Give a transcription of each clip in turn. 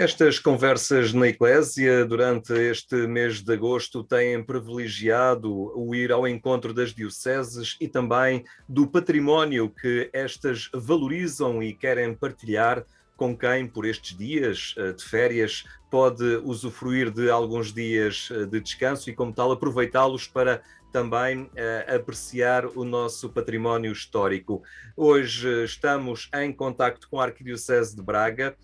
Estas conversas na Eclésia durante este mês de agosto têm privilegiado o ir ao encontro das dioceses e também do património que estas valorizam e querem partilhar com quem, por estes dias de férias, pode usufruir de alguns dias de descanso e, como tal, aproveitá-los para também apreciar o nosso património histórico. Hoje estamos em contacto com a Arquidiocese de Braga.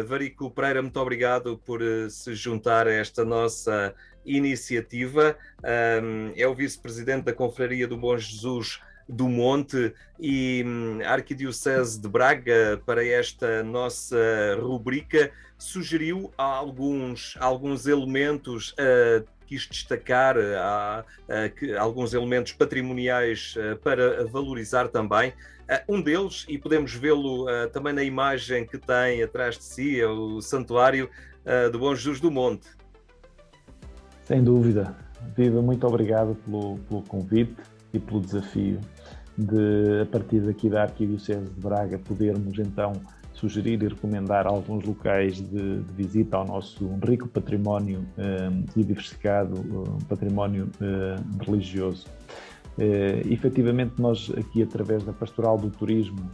Varico Pereira, muito obrigado por se juntar a esta nossa iniciativa. É o vice-presidente da Confraria do Bom Jesus do Monte e a Arquidiocese de Braga, para esta nossa rubrica, sugeriu alguns elementos quis destacar alguns elementos patrimoniais para valorizar também. Um deles, e podemos vê-lo também na imagem que tem atrás de si, é o Santuário do Bom Jesus do Monte. Sem dúvida. Viva, muito obrigado pelo convite e pelo desafio de, a partir daqui da Arquidiocese de Braga, podermos então sugerir e recomendar alguns locais de visita ao nosso rico património e diversificado património religioso. Efetivamente, nós aqui, através da Pastoral do Turismo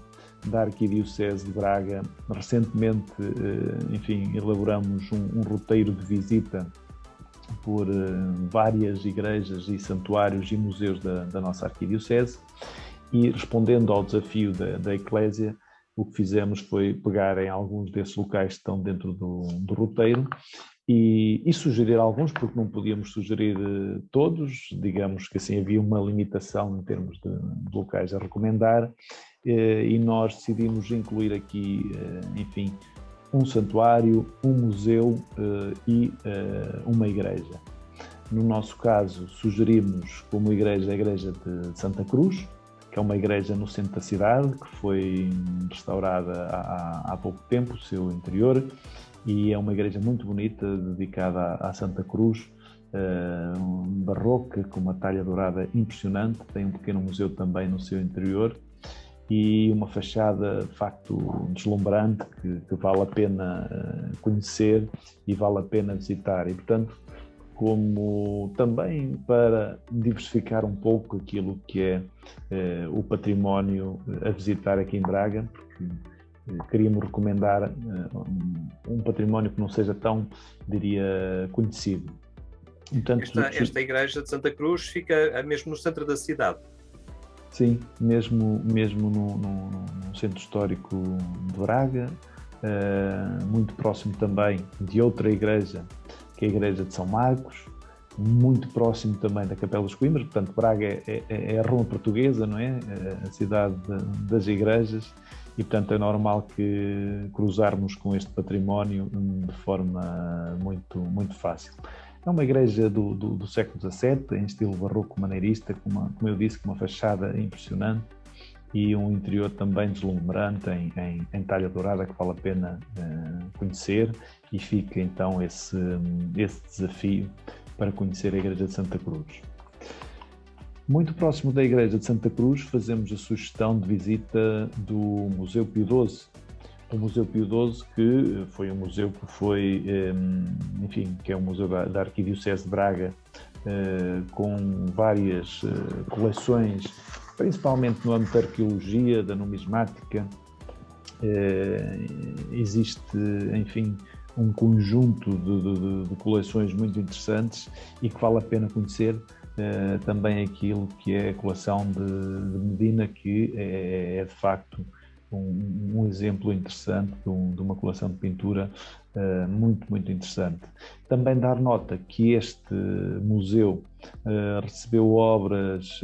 da Arquidiocese de Braga, recentemente, elaboramos um roteiro de visita por várias igrejas e santuários e museus da nossa Arquidiocese, e respondendo ao desafio da Eclésia, o que fizemos foi pegar em alguns desses locais que estão dentro do roteiro e sugerir alguns, porque não podíamos sugerir todos, digamos que assim havia uma limitação em termos de locais a recomendar, e nós decidimos incluir aqui, um santuário, um museu e uma igreja. No nosso caso, sugerimos como igreja a Igreja de Santa Cruz, que é uma igreja no centro da cidade, que foi restaurada há pouco tempo, o seu interior, e é uma igreja muito bonita, dedicada à Santa Cruz, barroca, com uma talha dourada impressionante, tem um pequeno museu também no seu interior, e uma fachada, de facto, deslumbrante, que vale a pena conhecer e vale a pena visitar. E, portanto, como também para diversificar um pouco aquilo que é o património a visitar aqui em Braga, porque queríamos recomendar um património que não seja tão, diria, conhecido. Portanto, esta igreja de Santa Cruz fica mesmo no centro da cidade? Sim, mesmo no centro histórico de Braga, muito próximo também de outra igreja, que é a Igreja de São Marcos, muito próximo também da Capela dos Coimbras. Portanto, Braga é a Roma portuguesa, não é? A cidade das igrejas, e portanto é normal que cruzarmos com este património de forma muito fácil. É uma igreja do século XVII, em estilo barroco maneirista, como eu disse, com uma fachada impressionante e um interior também deslumbrante em talha dourada, que vale a pena conhecer, e fica então esse desafio para conhecer a Igreja de Santa Cruz. Muito próximo da Igreja de Santa Cruz, fazemos a sugestão de visita do Museu Pio XII. O Museu Pio XII, que foi um museu que foi, que é um museu da Arquidiocese de Braga, com várias coleções, principalmente no âmbito da arqueologia, da numismática. Existe, um conjunto de coleções muito interessantes e que vale a pena conhecer. Também aquilo que é a coleção de Medina, que é de facto um exemplo interessante de uma coleção de pintura muito interessante. Também dar nota que este museu recebeu obras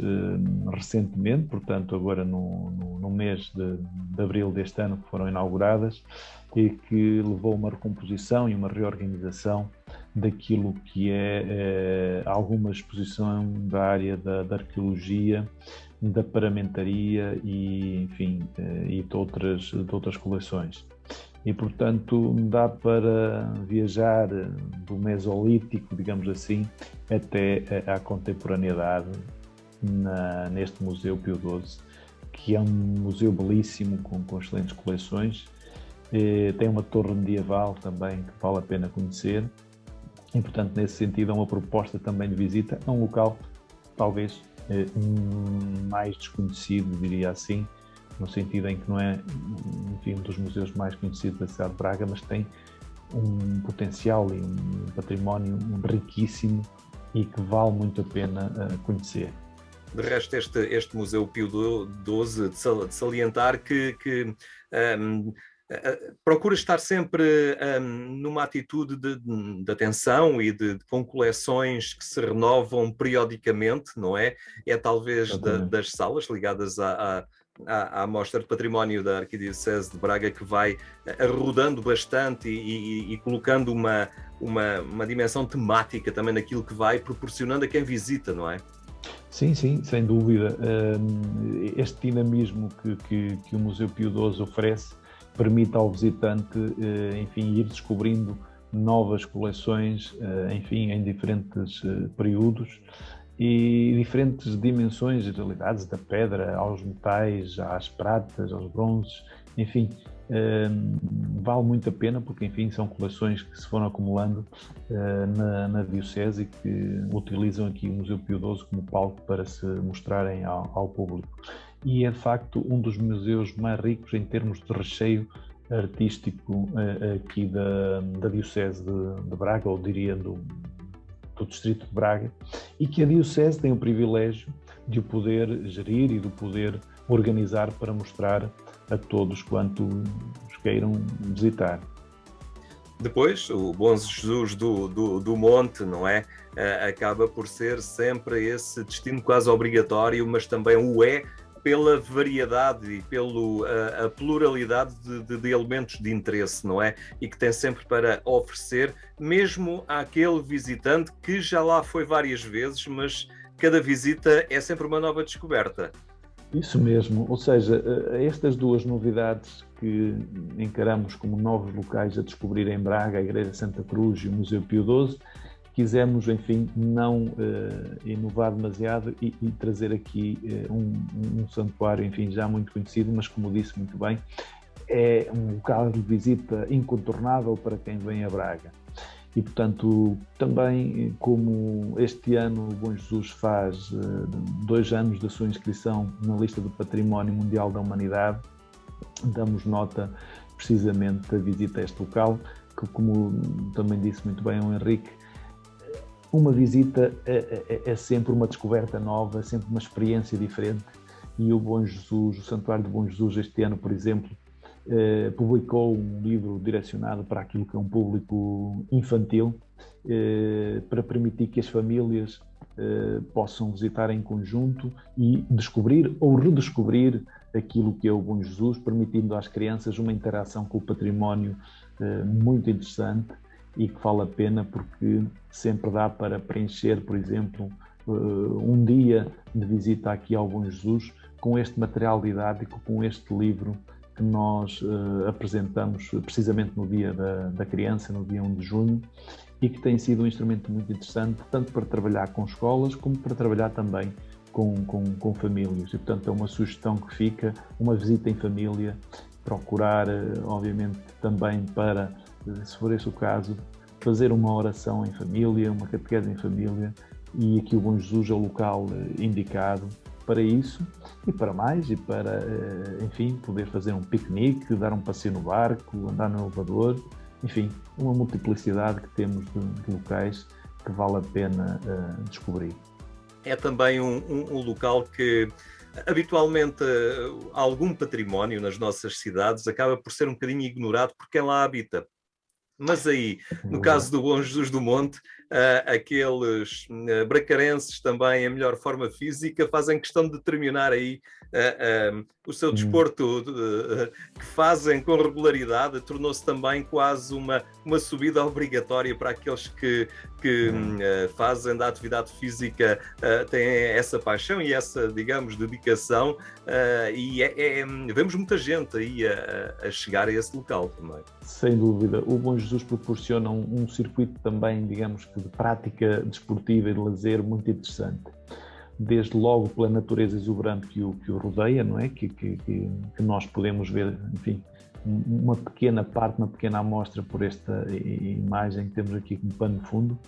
recentemente, portanto agora no mês de abril deste ano, que foram inauguradas, e que levou a uma recomposição e uma reorganização daquilo que é alguma exposição da área da arqueologia, da paramentaria e de outras coleções. E, portanto, dá para viajar do Mesolítico, digamos assim, até à contemporaneidade neste Museu Pio XII, que é um museu belíssimo, com excelentes coleções, Tem uma torre medieval também que vale a pena conhecer. E, portanto, nesse sentido, é uma proposta também de visita a um local talvez mais desconhecido, diria assim, no sentido em que não é, enfim, um dos museus mais conhecidos da cidade de Braga, mas tem um potencial e um património riquíssimo e que vale muito a pena conhecer. De resto, este Museu Pio XII, de salientar que procura estar sempre numa atitude de atenção e com coleções que se renovam periodicamente, não é? É talvez das salas ligadas à Mostra de Património da Arquidiocese de Braga que vai rodando bastante e colocando uma dimensão temática também naquilo que vai proporcionando a quem visita, não é? Sim, sim, sem dúvida. Este dinamismo que o Museu Pio XII oferece permite ao visitante, enfim, ir descobrindo novas coleções, enfim, em diferentes períodos e diferentes dimensões e realidades, da pedra aos metais, às pratas, aos bronzes, enfim, vale muito a pena porque, enfim, são coleções que se foram acumulando na Diocese e que utilizam aqui o Museu Pio XII como palco para se mostrarem ao público. E é, de facto, um dos museus mais ricos em termos de recheio artístico aqui da Diocese de Braga, ou diria do Distrito de Braga, e que a Diocese tem o privilégio de o poder gerir e de o poder organizar para mostrar a todos quantos queiram visitar. Depois, o Bom Jesus do Monte, não é? Acaba por ser sempre esse destino quase obrigatório, mas também o é pela variedade e pela pluralidade de elementos de interesse, não é? E que tem sempre para oferecer, mesmo àquele visitante que já lá foi várias vezes, mas cada visita é sempre uma nova descoberta. Isso mesmo, ou seja, estas duas novidades que encaramos como novos locais a descobrir em Braga, a Igreja Santa Cruz e o Museu Pio XII, quisemos, enfim, não inovar demasiado e trazer aqui um santuário, enfim, já muito conhecido, mas como disse muito bem, é um local de visita incontornável para quem vem a Braga. E, portanto, também como este ano o Bom Jesus faz 2 anos da sua inscrição na lista do Património Mundial da Humanidade, damos nota precisamente da visita a este local, que, como também disse muito bem o Henrique, uma visita é sempre uma descoberta nova, é sempre uma experiência diferente. E o Bom Jesus, o Santuário do Bom Jesus, este ano, por exemplo, publicou um livro direcionado para aquilo que é um público infantil, para permitir que as famílias possam visitar em conjunto e descobrir ou redescobrir aquilo que é o Bom Jesus, permitindo às crianças uma interação com o património muito interessante e que vale a pena porque sempre dá para preencher, por exemplo, um dia de visita aqui ao Bom Jesus com este material didático, com este livro que nós apresentamos precisamente no Dia da Criança, no dia 1 de junho, e que tem sido um instrumento muito interessante, tanto para trabalhar com escolas, como para trabalhar também com famílias. E, portanto, é uma sugestão que fica, uma visita em família, procurar, obviamente, também para, se for esse o caso, fazer uma oração em família, uma catequese em família, e aqui o Bom Jesus é o local indicado para isso e para mais, e para, enfim, poder fazer um piquenique, dar um passeio no barco, andar no elevador, enfim, uma multiplicidade que temos de locais que vale a pena descobrir. É também um local que habitualmente algum património nas nossas cidades acaba por ser um bocadinho ignorado por quem lá habita. Mas aí, no caso do Bom Jesus do Monte, aqueles bracarenses também, a melhor forma física, fazem questão de terminar aí o seu desporto que fazem com regularidade, tornou-se também quase uma subida obrigatória para aqueles que fazem da atividade física, têm essa paixão e essa, digamos, dedicação, e vemos muita gente aí a chegar a esse local também. Sem dúvida. O Bom Jesus proporciona um circuito também, digamos que de prática desportiva e de lazer muito interessante. Desde logo pela natureza exuberante que o rodeia, não é? Que nós podemos ver, enfim, uma pequena parte, uma pequena amostra por esta imagem que temos aqui como pano de fundo.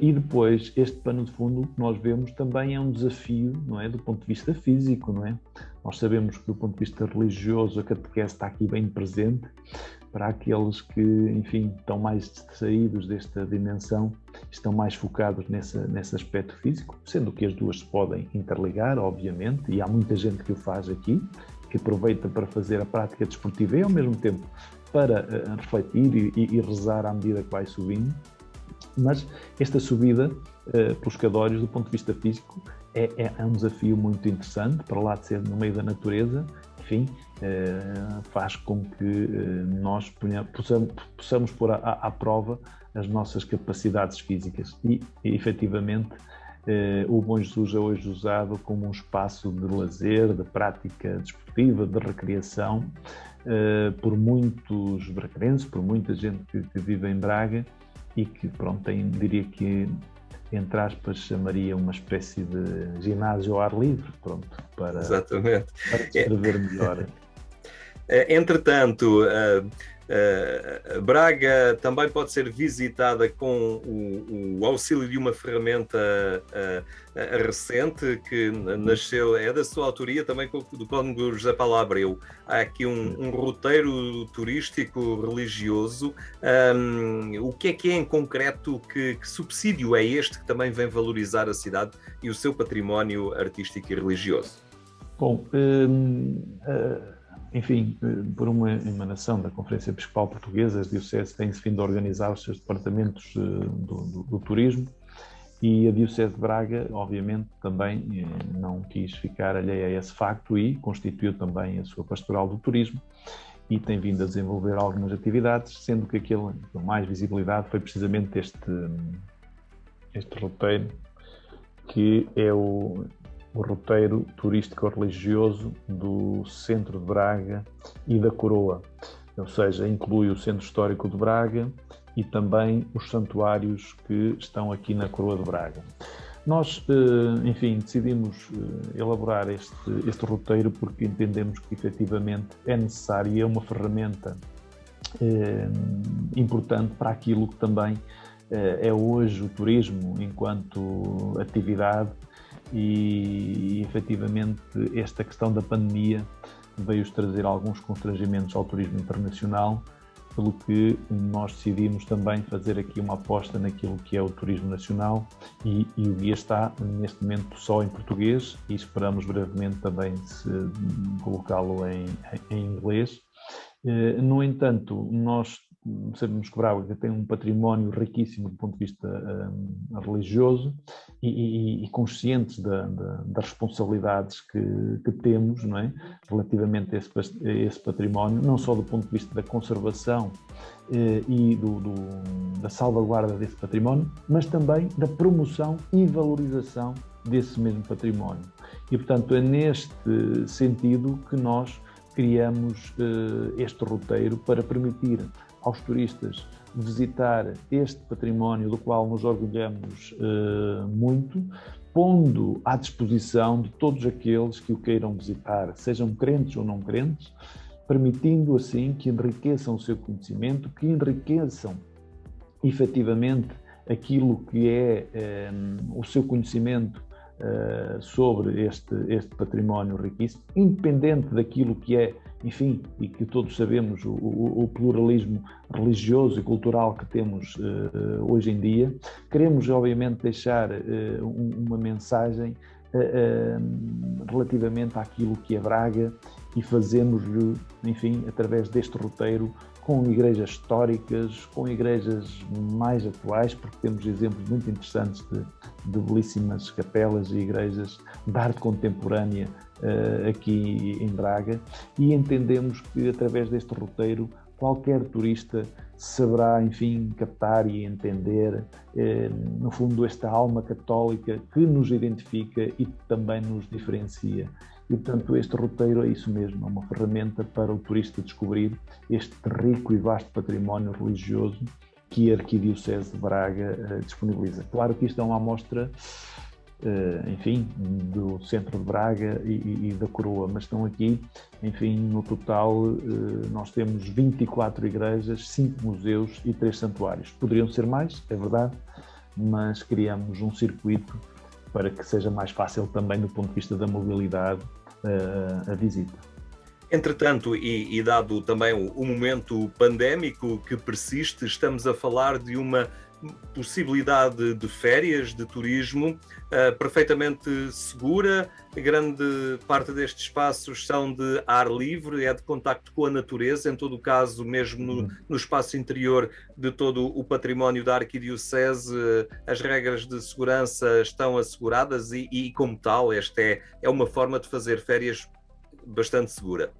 E depois, este pano de fundo que nós vemos também é um desafio, não é? Do ponto de vista físico, não é? Nós sabemos que do ponto de vista religioso a catequese está aqui bem presente para aqueles que, enfim, estão mais distraídos desta dimensão, estão mais focados nesse aspecto físico, sendo que as duas se podem interligar, obviamente, e há muita gente que o faz aqui, que aproveita para fazer a prática desportiva e ao mesmo tempo para refletir e rezar à medida que vai subindo. Mas esta subida pelos Cadórios, do ponto de vista físico, é um desafio muito interessante, para lá de ser no meio da natureza, enfim, faz com que nós possamos pôr à prova as nossas capacidades físicas e efetivamente, o Bom Jesus é hoje usado como um espaço de lazer, de prática desportiva, de recreação, por muitos bracarenses, por muita gente que vive em Braga e que, pronto, tem, diria que, entre aspas, chamaria uma espécie de ginásio ao ar livre, pronto, para descrever melhor. Entretanto, Braga também pode ser visitada com o auxílio de uma ferramenta recente que nasceu, é da sua autoria também do Cônego José Paulo Abreu. Há aqui um roteiro turístico religioso. O que é em concreto, que subsídio é este que também vem valorizar a cidade e o seu património artístico e religioso? Bom, enfim, por uma emanação da Conferência Episcopal Portuguesa, as dioceses têm-se vindo a organizar os seus departamentos do turismo e a Diocese de Braga, obviamente, também não quis ficar alheia a esse facto e constituiu também a sua pastoral do turismo e tem vindo a desenvolver algumas atividades, sendo que aquele com mais visibilidade foi precisamente este roteiro, que é o roteiro turístico-religioso do centro de Braga e da Coroa, ou seja, inclui o centro histórico de Braga e também os santuários que estão aqui na Coroa de Braga. Nós, enfim, decidimos elaborar este roteiro porque entendemos que efetivamente é necessário e é uma ferramenta importante para aquilo que também é hoje o turismo enquanto atividade. E efetivamente esta questão da pandemia veio trazer alguns constrangimentos ao turismo internacional, pelo que nós decidimos também fazer aqui uma aposta naquilo que é o turismo nacional e o guia está neste momento só em português e esperamos brevemente também colocá-lo em inglês. No entanto, nós sabemos que Braga tem um património riquíssimo do ponto de vista religioso e conscientes das responsabilidades que temos, não é? Relativamente a esse património, não só do ponto de vista da conservação e da salvaguarda desse património, mas também da promoção e valorização desse mesmo património. E, portanto, é neste sentido que nós criamos este roteiro para permitir aos turistas visitar este património do qual nos orgulhamos muito, pondo à disposição de todos aqueles que o queiram visitar, sejam crentes ou não crentes, permitindo assim que enriqueçam o seu conhecimento, que enriqueçam efetivamente aquilo que é o seu conhecimento sobre este património riquíssimo, independente daquilo que é, enfim, e que todos sabemos, o pluralismo religioso e cultural que temos hoje em dia. Queremos, obviamente, deixar uma mensagem relativamente àquilo que é Braga e fazemos-lhe, enfim, através deste roteiro, com igrejas históricas, com igrejas mais atuais, porque temos exemplos muito interessantes de belíssimas capelas e igrejas de arte contemporânea aqui em Braga, e entendemos que através deste roteiro qualquer turista saberá, enfim, captar e entender, no fundo, esta alma católica que nos identifica e que também nos diferencia. E, portanto, este roteiro é isso mesmo, é uma ferramenta para o turista descobrir este rico e vasto património religioso que a Arquidiocese de Braga disponibiliza. Claro que isto é uma amostra enfim, do centro de Braga e da Coroa, mas estão aqui, enfim, no total nós temos 24 igrejas, 5 museus e 3 santuários. Poderiam ser mais, é verdade, mas criamos um circuito para que seja mais fácil também do ponto de vista da mobilidade a visita. Entretanto, e dado também o momento pandémico que persiste, estamos a falar de uma possibilidade de férias, de turismo, perfeitamente segura. A grande parte destes espaços são de ar livre, é de contacto com a natureza, em todo o caso, mesmo no espaço interior de todo o património da Arquidiocese, as regras de segurança estão asseguradas e como tal, esta é uma forma de fazer férias bastante segura.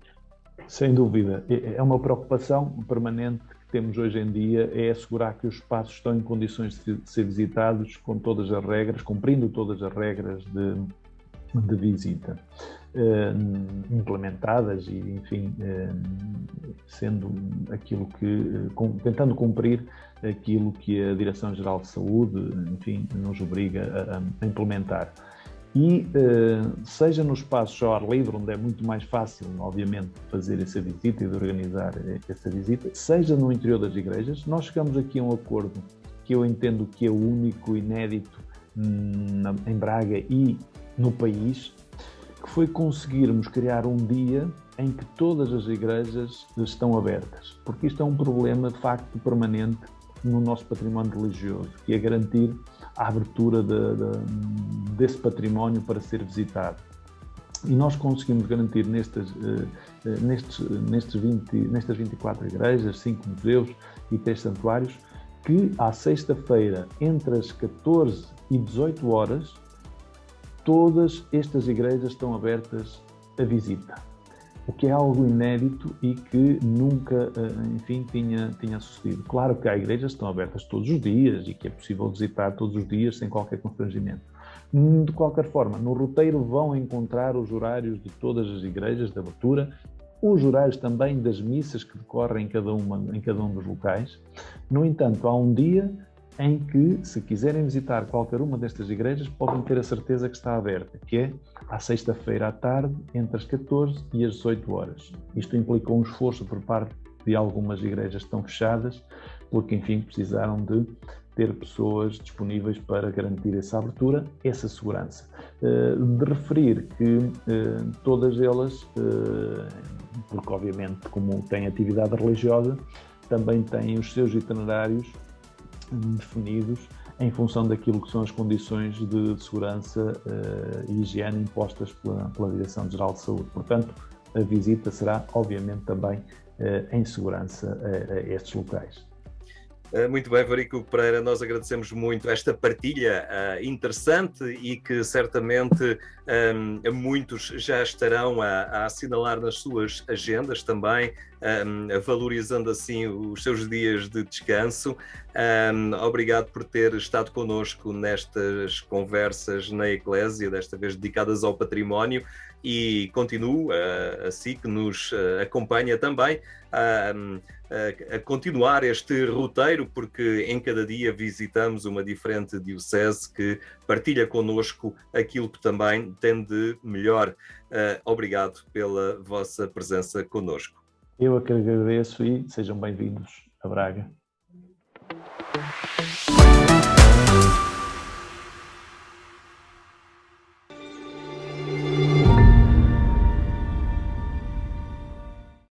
Sem dúvida. É uma preocupação permanente que temos hoje em dia, é assegurar que os espaços estão em condições de ser visitados com todas as regras, cumprindo todas as regras de visita, implementadas e, enfim, sendo aquilo que, tentando cumprir aquilo que a Direção-Geral de Saúde, enfim, nos obriga a implementar. E seja nos espaços ao ar livre, onde é muito mais fácil, obviamente, fazer essa visita e de organizar essa visita, seja no interior das igrejas, nós chegamos aqui a um acordo que eu entendo que é o único, inédito em Braga e no país, que foi conseguirmos criar um dia em que todas as igrejas estão abertas, porque isto é um problema de facto permanente no nosso património religioso, que é garantir a abertura desse património para ser visitado. E nós conseguimos garantir nestas 24 igrejas, 5 museus e 3 santuários, que à sexta-feira, entre as 14 e 18 horas, todas estas igrejas estão abertas à visita. O que é algo inédito e que nunca, enfim, tinha sucedido. Claro que há igrejas que estão abertas todos os dias e que é possível visitar todos os dias sem qualquer constrangimento. De qualquer forma, no roteiro vão encontrar os horários de todas as igrejas de abertura, os horários também das missas que decorrem em cada um dos locais. No entanto, há um dia em que, se quiserem visitar qualquer uma destas igrejas, podem ter a certeza que está aberta, que é à sexta-feira à tarde, entre as 14 e as 18 horas. Isto implicou um esforço por parte de algumas igrejas que estão fechadas, porque, enfim, precisaram de ter pessoas disponíveis para garantir essa abertura, essa segurança. De referir que todas elas, porque obviamente como têm atividade religiosa, também têm os seus itinerários definidos em função daquilo que são as condições de segurança e higiene impostas pela Direção-Geral de Saúde. Portanto, a visita será, obviamente, também em segurança a estes locais. Muito bem, Eurico Pereira, nós agradecemos muito esta partilha interessante e que certamente muitos já estarão a assinalar nas suas agendas também, valorizando assim os seus dias de descanso. Obrigado por ter estado connosco nestas conversas na Eclésia, desta vez dedicadas ao património, e continuo, assim que nos acompanha também, a continuar este roteiro, porque em cada dia visitamos uma diferente diocese que partilha connosco aquilo que também tem de melhor. Obrigado pela vossa presença connosco. Eu que agradeço e sejam bem-vindos a Braga.